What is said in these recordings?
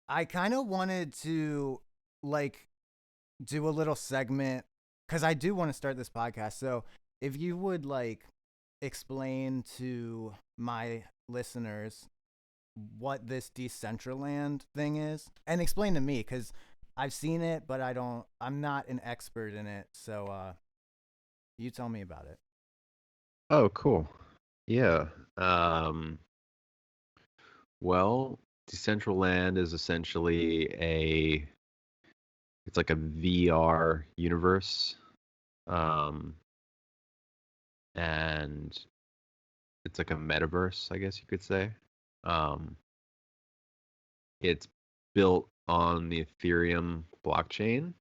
I kind of wanted to like do a little segment because I do want to start this podcast. So if you would like explain to my listeners what this Decentraland thing is, and explain to me because I've seen it, but I'm not an expert in it. So you tell me about it. Oh, cool. Yeah. Um, well, Decentraland is essentially it's like a VR universe. Um, and it's like a metaverse, I guess you could say. Um, it's built on the Ethereum blockchain,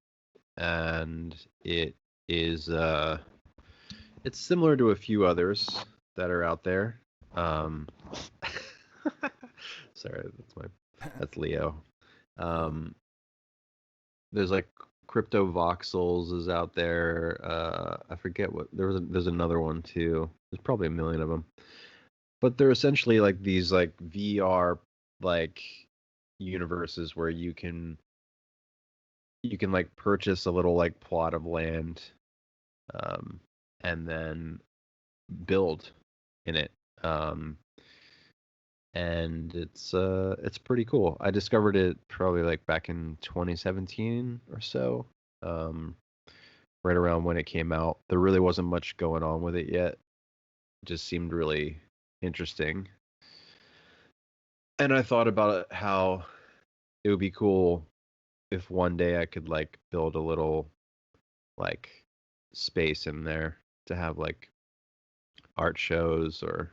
and it is it's similar to a few others that are out there. Um, sorry, that's Leo. Cool. Um, there's like crypto voxels is out there. I forget what there's another one too. There's probably a million of them, but they're essentially like these like VR like universes where you can like purchase a little like plot of land, um, and then build in it. Um, and it's pretty cool. I discovered it probably like back in 2017 or so, um, right around when it came out. There really wasn't much going on with it yet. It just seemed really interesting. And I thought about it, how it would be cool if one day I could like build a little like space in there to have like art shows or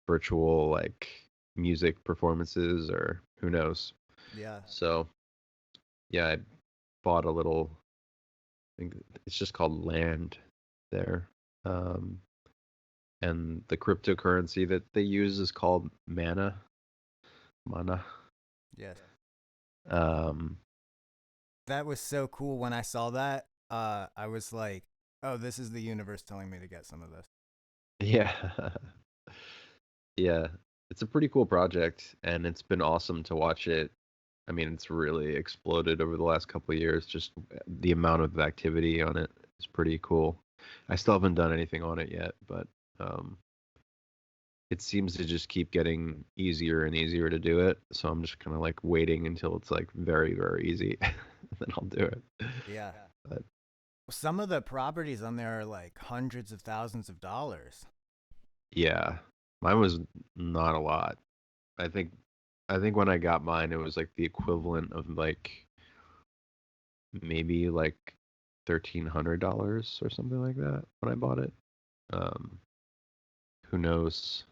virtual like music performances or who knows. Yeah. So yeah, I bought a little. I think it's just called land there, um, and the cryptocurrency that they use is called Manna. Yes. Um, That was so cool when I saw that. I was like, "Oh, this is the universe telling me to get some of this." yeah, yeah, it's a pretty cool project, and it's been awesome to watch it. I mean, it's really exploded over the last couple of years. Just the amount of activity on it is pretty cool. I still haven't done anything on it yet, but um, it seems to just keep getting easier and easier to do it. So I'm just kind of like waiting until it's like very, very easy. Then I'll do it. Yeah. But Some of the properties on there are like hundreds of thousands of dollars. yeah, mine was not a lot. I think I think when I got mine, it was like the equivalent of like maybe like $1,300 or something like that when I bought it. Um, who knows?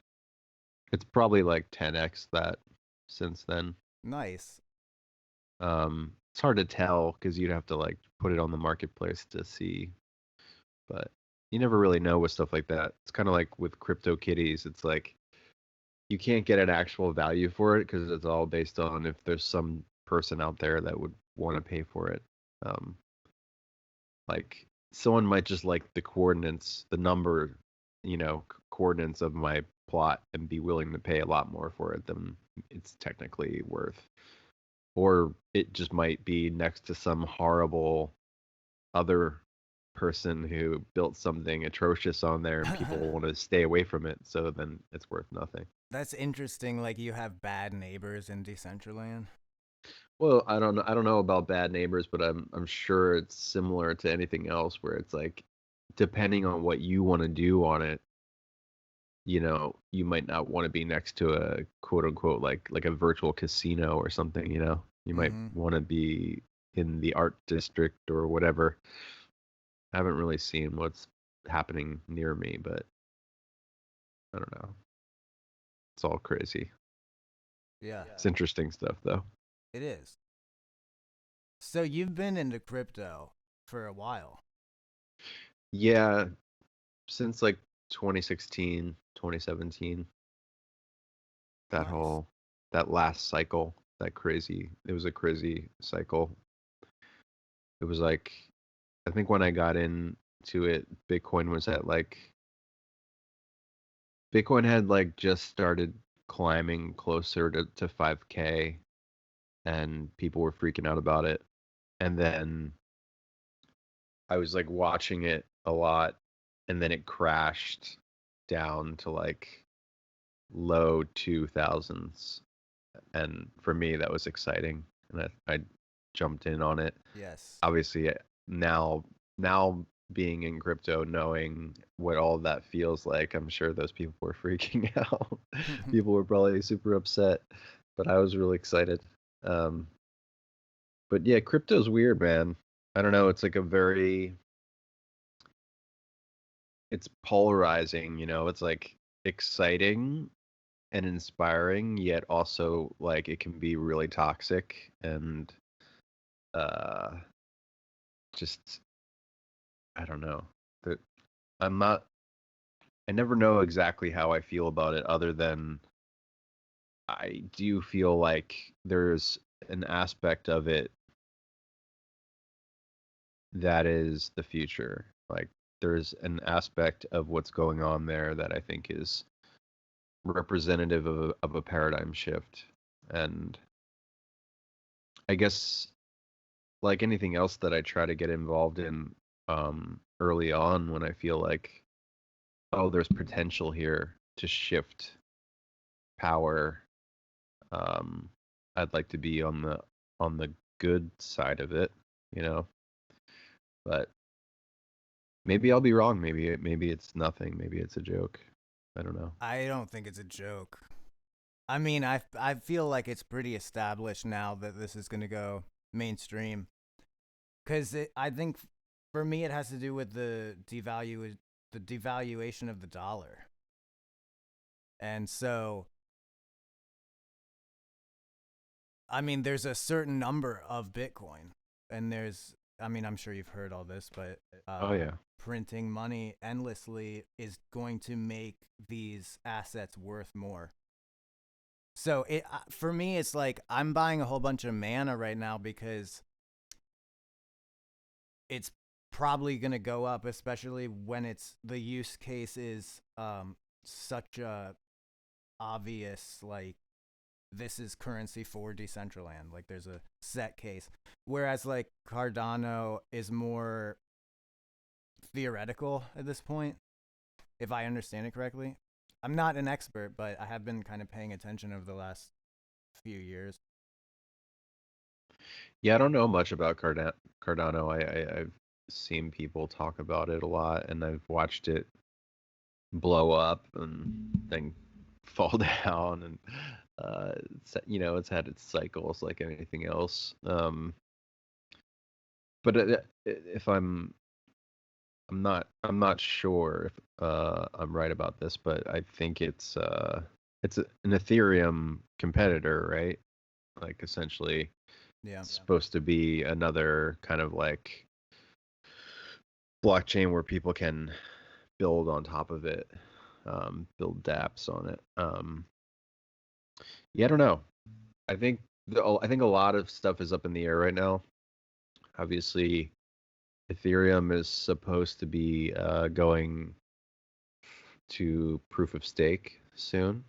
It's probably like 10x that since then. Nice. It's hard to tell because you'd have to like put it on the marketplace to see, but you never really know with stuff like that. It's kind of like with crypto kitties. It's like you can't get an actual value for it because it's all based on if there's some person out there that would want to pay for it. Um, like someone might just like the coordinates, the number, coordinates of my plot and be willing to pay a lot more for it than it's technically worth. Or it just might be next to some horrible other person who built something atrocious on there and people want to stay away from it, so then it's worth nothing. That's interesting. Like you have bad neighbors in Decentraland. Well, I don't know about bad neighbors, but I'm sure it's similar to anything else where it's like depending on what you want to do on it, you might not want to be next to a quote unquote like a virtual casino or something, you know. You might Mm-hmm. want to be in the art district or whatever. I haven't really seen what's happening near me, but I don't know. It's all crazy. Yeah, It's interesting stuff though. it is. So you've been into crypto for a while. Yeah, since like 2016, 2017, that Nice. whole that last cycle, it was a crazy cycle. It was like I think when I got into it, Bitcoin had like just started climbing closer to 5K, and people were freaking out about it. And then I was like watching it a lot, and then it crashed down to like low 2000s. And for me, that was exciting. And I jumped in on it. Yes. Obviously, now being in crypto, knowing what all of that feels like, I'm sure those people were freaking out. People were probably super upset, but I was really excited. Um, but yeah, crypto's weird, man. I don't know. It's like a very, it's polarizing, you know. It's like exciting and inspiring, yet also like it can be really toxic and uh just I don't know. That I'm not I never know exactly how I feel about it other than I do feel like there's an aspect of it that is the future. Like there's an aspect of what's going on there that I think is representative of a paradigm shift. And I guess like anything else that I try to get involved in early on when I feel like, oh, there's potential here to shift power. Um, I'd like to be on the good side of it, you know. But maybe I'll be wrong. Maybe it's nothing. Maybe it's a joke. I don't know. I don't think it's a joke. I mean, I feel like it's pretty established now that this is going to go mainstream cuz I think for me it has to do with the devaluation of the dollar. And so I mean, there's a certain number of Bitcoin, and I mean, I'm sure you've heard all this, but Oh yeah. printing money endlessly is going to make these assets worth more. So for me, it's like I'm buying a whole bunch of Manna right now because it's probably going to go up, especially when the use case is such a obvious like this is currency for Decentraland. Like there's a set case. Whereas like Cardano is more theoretical at this point, if I understand it correctly. I'm not an expert, but I have been kind of paying attention over the last few years. Yeah, I don't know much about Cardano. I've seen people talk about it a lot, and I've watched it blow up and then fall down, and you know, it's had its cycles like anything else. But if I'm not sure if I'm right about this, but I think an Ethereum competitor, right? Like essentially Yeah. supposed to be another kind of like blockchain where people can build on top of it, build dApps on it. Yeah, I don't know. I think I think a lot of stuff is up in the air right now. Obviously, Ethereum is supposed to be going to proof of stake soon,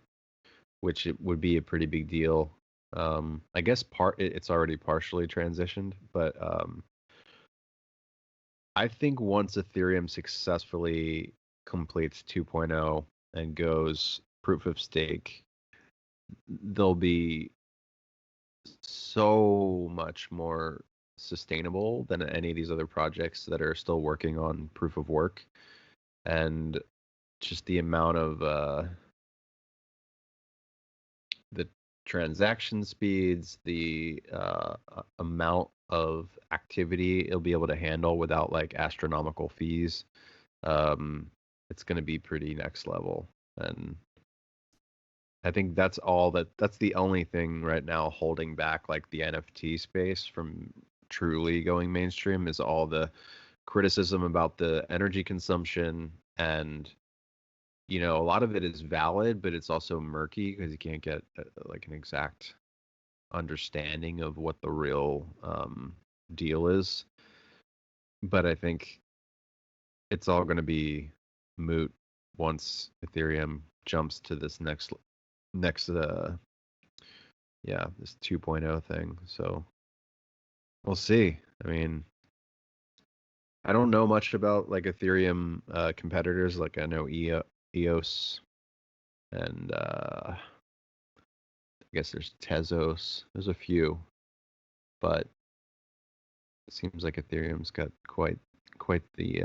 which it would be a pretty big deal. I guess it's already partially transitioned, but I think once Ethereum successfully completes 2.0 and goes proof of stake, they'll be so much more sustainable than any of these other projects that are still working on proof of work. And just the amount of the transaction speeds, the amount of activity it'll be able to handle without like astronomical fees. It's going to be pretty next level. And I think that's the only thing right now holding back like the NFT space from truly going mainstream is all the criticism about the energy consumption. And you know, a lot of it is valid, but it's also murky because you can't get like an exact understanding of what the real deal is. But I think it's all going to be moot once Ethereum jumps to this next yeah, this 2.0 thing. So we'll see. I mean, I don't know much about like Ethereum competitors. Like I know EOS and I guess there's Tezos. There's a few, but it seems like Ethereum's got quite the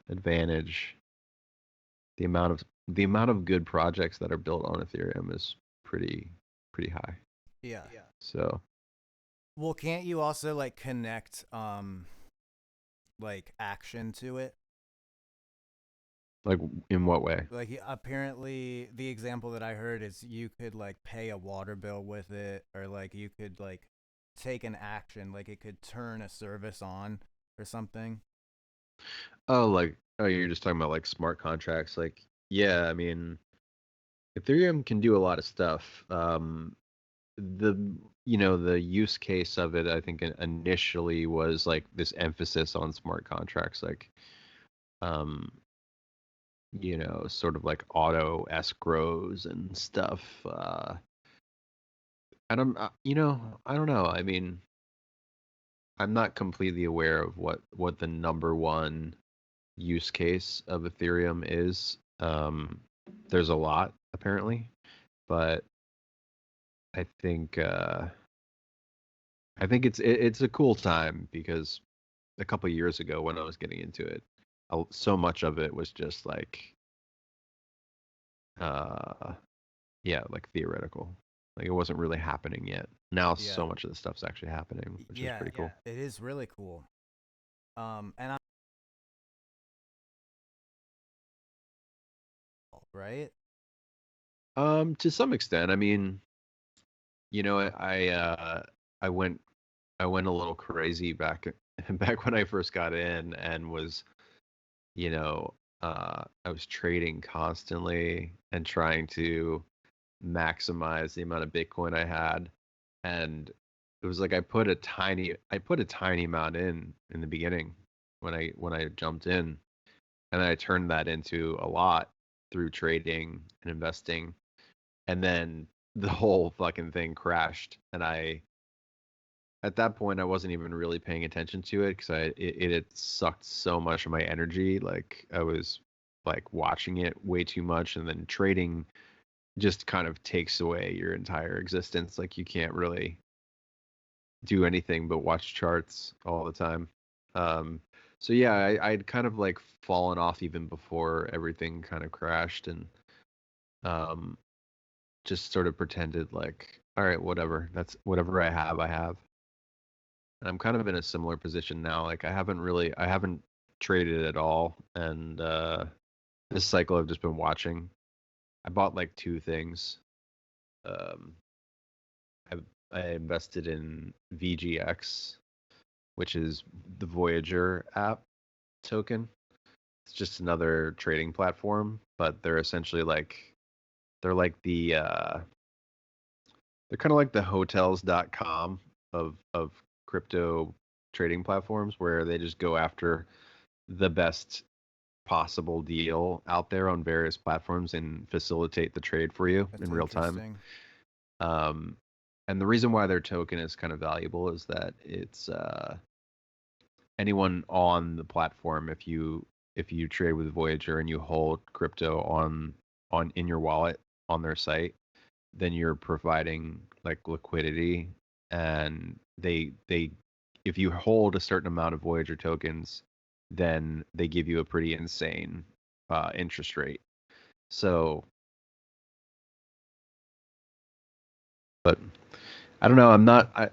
advantage. The amount of good projects that are built on Ethereum is pretty high. Yeah. So Well, can't you also like connect like action to it? like in what way? Like apparently the example that I heard is you could like pay a water bill with it, or like you could like take an action, like it could turn a service on or something. Oh, like oh, you're just talking about like smart contracts. Like yeah, I mean Ethereum can do a lot of stuff. The the use case of it, I think initially was like this emphasis on smart contracts, like um, sort of like auto escrows and stuff. And I don't know. I mean, I'm not completely aware of what the number one use case of Ethereum is. There's a lot apparently, but I think it's a cool time because a couple of years ago when I was getting into it, so much of it was just like uh yeah, like theoretical. Like it wasn't really happening yet. Now Yeah. so much of the stuff's actually happening, which is Yeah, pretty cool. it is really cool. And I right? To some extent, I mean, I went a little crazy back back when I first got in and was, you know, I was trading constantly and trying to maximize the amount of Bitcoin I had, and it was like I put a tiny amount in the beginning when I jumped in, and I turned that into a lot through trading and investing, and then the whole fucking thing crashed, and I at that point I wasn't even really paying attention to it because it had sucked so much of my energy. Like I was like watching it way too much, and then trading just kind of takes away your entire existence. Like you can't really do anything but watch charts all the time. Um, so yeah, I'd kind of like fallen off even before everything kind of crashed, and um, just sort of pretended like, all right, whatever. That's whatever I have, I have. And I'm kind of in a similar position now. Like I haven't traded at all, and this cycle I've just been watching. I bought like two things. Um, I I invested in VGX, which is the Voyager app token. It's just another trading platform, but they're essentially like they're like they're kind of like the hotels.com of crypto trading platforms where they just go after the best possible deal out there on various platforms and facilitate the trade for you That's in real time. interesting. Um, and the reason why their token is kind of valuable is that it's anyone on the platform, if you trade with Voyager and you hold crypto on in your wallet on their site, then you're providing like liquidity, and they if you hold a certain amount of Voyager tokens, then they give you a pretty insane interest rate. So, but I don't know. I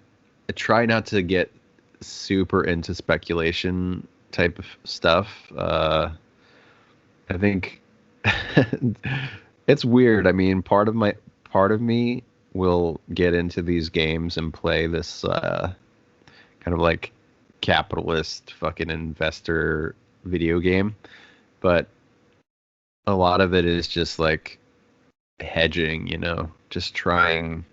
try not to get super into speculation type of stuff. I think it's weird. I mean, part of me will get into these games and play this kind of like capitalist fucking investor video game, but a lot of it is just like hedging, just trying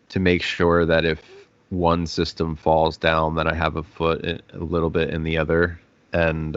to make sure that if one system falls down, that I have a foot a little bit in the other, and